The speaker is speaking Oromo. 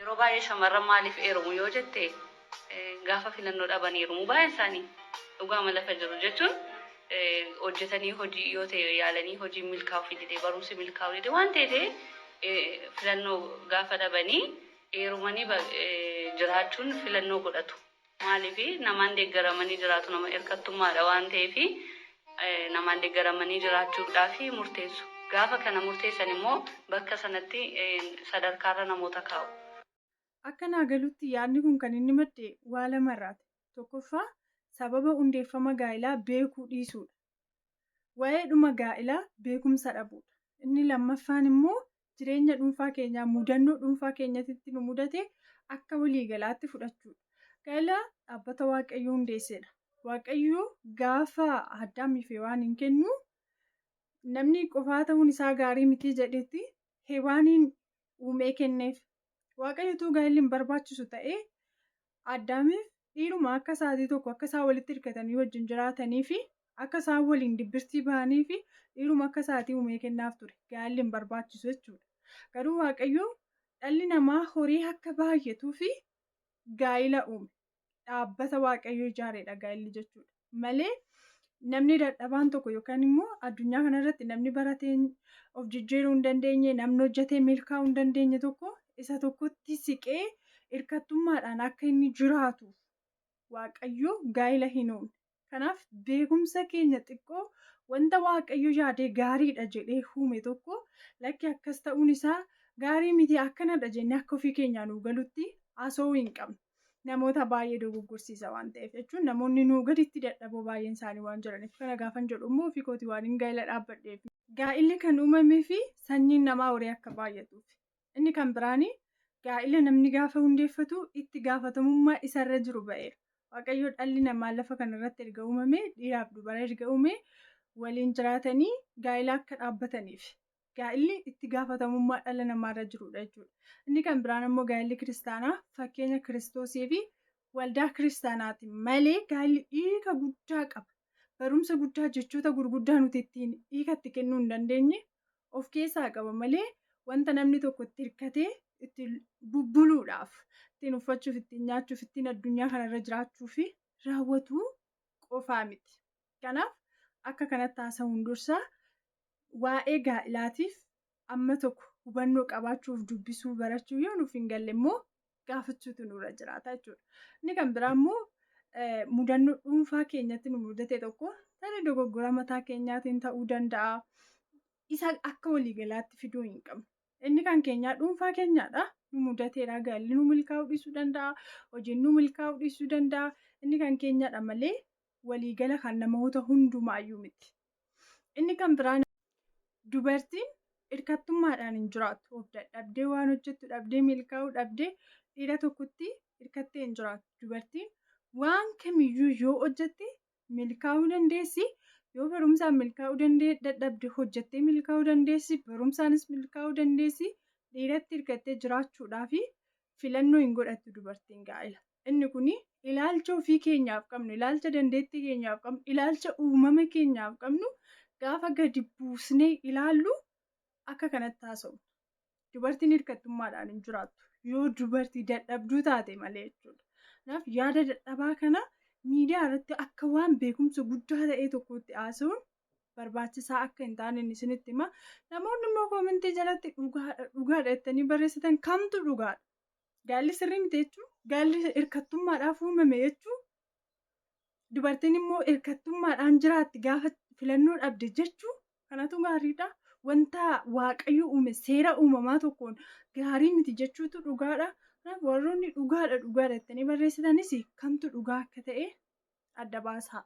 Yeroo baay'ee shamarran maaliif heerumu yoo jette gaafa filannoo dhaban heerumu baay'een isaanii dhugaama lafa jiru jechuun hojjetanii hojii yoo ta'e yaalanii hojii milkaa'uu fidite barumsi milkaa'uu dide waan ta'eef filannoo gaafa dhabanii heerumanii jiraachuun filannoo godhatu. Maaliif namaan deeggaramanii jiraatu nama hirkattummaadha waan ta'eef namaan deeggaramanii jiraachuudhaaf murteessu. Gaafa kana murteessan immoo bakka sanatti sadarkaarra namoota kaa'u. Akka naagalutti yaadni kun kan inni madde waa lamarraati. Tokkoffaa sababa hundeeffama gaa'ilaa beekuu dhiisuudha. Waa'ee dhuma gaa'ilaa beekumsa dhabuudha. Inni lammaffaan immoo jireenya dhuunfaa keenyaa mudannoo dhuunfaa keenyatti nu mudate akka waliigalaatti fudhachuudha. Gaa'ilaa dhaabbata Waaqayyoo hundeessedha. Waaqayyoo gaafa Addaamiif Hewaan hin kennu namni qofaa ta'uun isaa gaarii miti jedhetti Hewaaniin uumee kenneef. Waaqayyootu gaa'illi hin barbaachisu ta'ee Addaamiif dhiiruma akka isaatii tokko akka isaan walitti hirkatanii wajjin jiraatanii fi akka isaan waliin dibbirtii bahanii fi dhiiruma akka isaatii uumee kennaaf ture. Gaa'illi hin barbaachisu jechuudha. Garuu Waaqayyoo dhalli namaa horii akka baay'atuu fi gaa'ila uume. Dhaabbata Waaqayyoo ijaareedha gaa'illi jechuudha. Malee namni dadhabaan tokko yookaan immoo addunyaa kanarratti namni baratee of jijjiiruu hin dandeenye namni hojjetee milkaa'uu hin dandeenye tokko isa tokkotti siqee hirkattummaadhaan akka inni jiraatuuf Waaqayyoo gaa'ila hin uumne. Kanaaf beekumsa keenya xiqqoo wanta Waaqayyoo yaadee gaariidha jedhee uume tokko lakki akkas ta'uun isaa gaarii miti akkanadha jennee akka ofii keenyaa nuu galutti haasa'uu hin qabnu. Namoota baay'ee dogoggorsiisa waan ta'eef jechuun namoonni nuu gaditti dadhaboo baay'een isaanii waan jiraniif kana gaafan jedhu immoo ofii kooti waan hin gaa'ila dhaabbadheef. Gaa'illi kan uumamee fi sanyiin namaa horii akka baay'atuuf. Inni kan biraanii gaa'ila namni gaafa hundeeffatu itti gaafatamummaa isarra jiru ba'eera. Waaqayyoo dhalli namaa lafa kanarratti erga uumamee dhiiraaf dubara erga uumee waliin jiraatanii gaa'ila akka dhaabbataniif. Gaa'illi itti gaafatamummaa dhala namaarra jirudha jechuudha. Inni kan biraan immoo gaa'illi kiristaanaa fakkeenya Kiristoosii fi waldaa kiristaanaati malee gaa'illi hiika guddaa qaba. Barumsa guddaa jechoota gurguddaa nuti ittiin hiikatti kennuu hin dandeenye of keessaa qaba malee wanta namni tokko itti hirkatee ittiin bubbuluudhaaf ittiin uffachuuf ittiin nyaachuuf ittiin addunyaa kanarra jiraachuu fi raawwatu qofaa miti. Kanaaf akka kanatti haasa'uun dursaa waa'ee gaa'ilaatiif amma tokko hubannoo qabaachuuf dubbisuu barachuu yoo nuuf hin galle immoo gaafachuutu nurra jiraata jechuudha. Inni kan biraa immoo mudannoo dhuunfaa keenyatti nu mudate tokko tarii dogoggora mataa keenyaatiin ta'uu danda'a. Isa akka waliigalaatti fiduu hin qabnu. Inni kan keenyaa dhuunfaa keenyaadha. Nu mudateera gaa'illi nu milkaa'uu dhiisuu danda'a. Hojiin nu milkaa'uu dhiisuu danda'a. Inni kan keenyaadha malee waliigala kan namoota hundumaayyuu miti. Inni kan biraan dubartiin hirkattummaadhaan hin jiraattu. Of dadhabdee waan hojjettu dhabdee milkaa'uu dhabdee dhiira tokkotti hirkattee hin jiraattu. Dubartiin waan kamiyyuu yoo hojjette milkaa'uu dandeessi. Yoo barumsaan milkaa'uu dadhabde hojjettee milkaa'uu dandeessi. Barumsaanis milkaa'uu dandeessi. Dhiiratti hirkattee jiraachuudhaaf filannoo hin godhattu dubartiin gaa'ila. Inni kun ilaalcha ofii keenyaaf qabnu, ilaalcha dandeettii keenyaaf qabnu, ilaalcha uumama keenyaaf qabnu gaafa gadi buusnee ilaallu akka kanatti haasa'u. Dubartiin hirkattummaadhaan hin jiraattu. Yoo dubartii dadhabduu taate malee jechuudha. Kanaaf yaada dadhabaa kana miidiyaa irratti akka waan beekumsa guddaa ta'ee tokkotti haasa'uun barbaachisaa akka hin taane isinitti hima. Namoonni immoo koomentii jalatti dhugaadha jettanii barreessitan kamtu dhugaadha? Gaalli sirrii miti jechuun gaalli hirkattummaadhaaf uumame jechuun dubartiin immoo hirkattummaadhaan jiraatti gaafa filannoo dhabde jechuun kanatu gaariidha. Wanta Waaqayyo uume seera uumamaa tokkoon gaarii miti jechuutu dhugaadha. Kanaaf warroonni dhugaadha jettanii barreessitanis kamtu dhugaa akka ta'e adda baasaa.